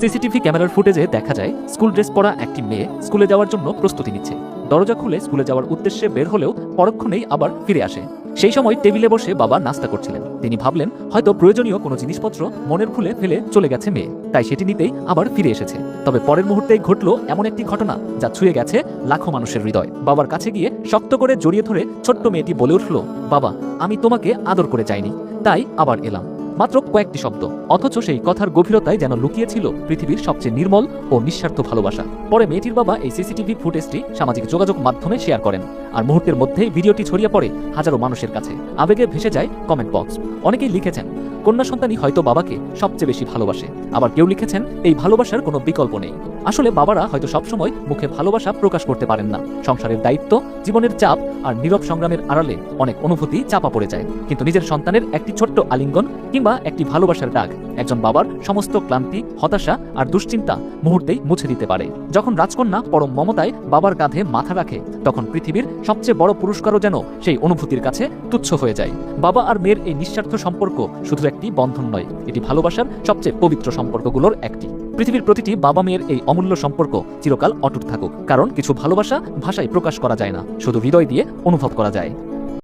CCTV ক্যামেরার ফুটেজে দেখা যায় স্কুল ড্রেস পরা একটি মেয়ে স্কুলে যাওয়ার জন্য প্রস্তুতি নিচ্ছে। দরজা খুলে স্কুলে যাওয়ার উদ্দেশ্যে বের হলেও পরক্ষণেই আবার ফিরে আসে। সেই সময় টেবিলে বসে বাবা নাস্তা করছিলেন। তিনি ভাবলেন হয়তো প্রয়োজনীয় কোনো জিনিসপত্র মনের ভুলে ফেলে চলে গেছে মেয়ে, তাই সেটি নিতেই আবার ফিরে এসেছে। তবে পরের মুহূর্তেই ঘটল এমন একটি ঘটনা যা ছুঁয়ে গেছে লাখো মানুষের হৃদয়। বাবার কাছে গিয়ে শক্ত করে জড়িয়ে ধরে ছোট্ট মেয়েটি বলে উঠল, বাবা, আমি তোমাকে আদর করে যাইনি, তাই আবার এলাম। মাত্র কয়েকটি শব্দ, অথচ সেই কথার গভীরতায় যেন লুকিয়েছিল পৃথিবীর সবচেয়ে নির্মল ও নিঃস্বার্থ ভালোবাসা। পরে মেয়েটির বাবা এই সিসিটিভি ফুটেজটি সামাজিক যোগাযোগ মাধ্যমে শেয়ার করেন, আর মুহূর্তের মধ্যেই ভিডিওটি ছড়িয়ে পড়ে হাজারো মানুষের কাছে। আবেগে ভেসে যায় কমেন্ট বক্স। অনেকেই লিখেছেন, কন্যা সন্তানই হয়তো বাবাকে সবচেয়ে বেশি ভালোবাসে। আবার কেউ লিখেছেন, এই ভালোবাসার কোনো বিকল্প নেই। আসলে বাবারা হয়তো সবসময় মুখে ভালোবাসা প্রকাশ করতে পারেন না। সংসারের দায়িত্ব, জীবনের চাপ আর নীরব সংগ্রামের আড়ালে অনেক অনুভূতি চাপা পড়ে যায়। কিন্তু নিজের সন্তানের একটি ছোট্ট আলিঙ্গন কিংবা একটি ভালোবাসার ডাক একজন বাবার সমস্ত ক্লান্তি, হতাশা আর দুশ্চিন্তা মুহূর্তেই মুছে দিতে পারে। যখন রাজকন্যা পরম মমতায় বাবার কাঁধে মাথা রাখে, তখন পৃথিবীর সবচেয়ে বড় পুরস্কারও যেন সেই অনুভূতির কাছে তুচ্ছ হয়ে যায়। বাবা আর মেয়ের এই নিঃস্বার্থ সম্পর্ক শুধু একটি বন্ধন নয়, এটি ভালোবাসার সবচেয়ে পবিত্র সম্পর্কগুলোর একটি। পৃথিবীর প্রতিটি বাবা মেয়ের এই অমূল্য সম্পর্ক চিরকাল অটুট থাকুক, কারণ কিছু ভালোবাসা ভাষায় প্রকাশ করা যায় না, শুধু হৃদয় দিয়ে অনুভব করা যায়।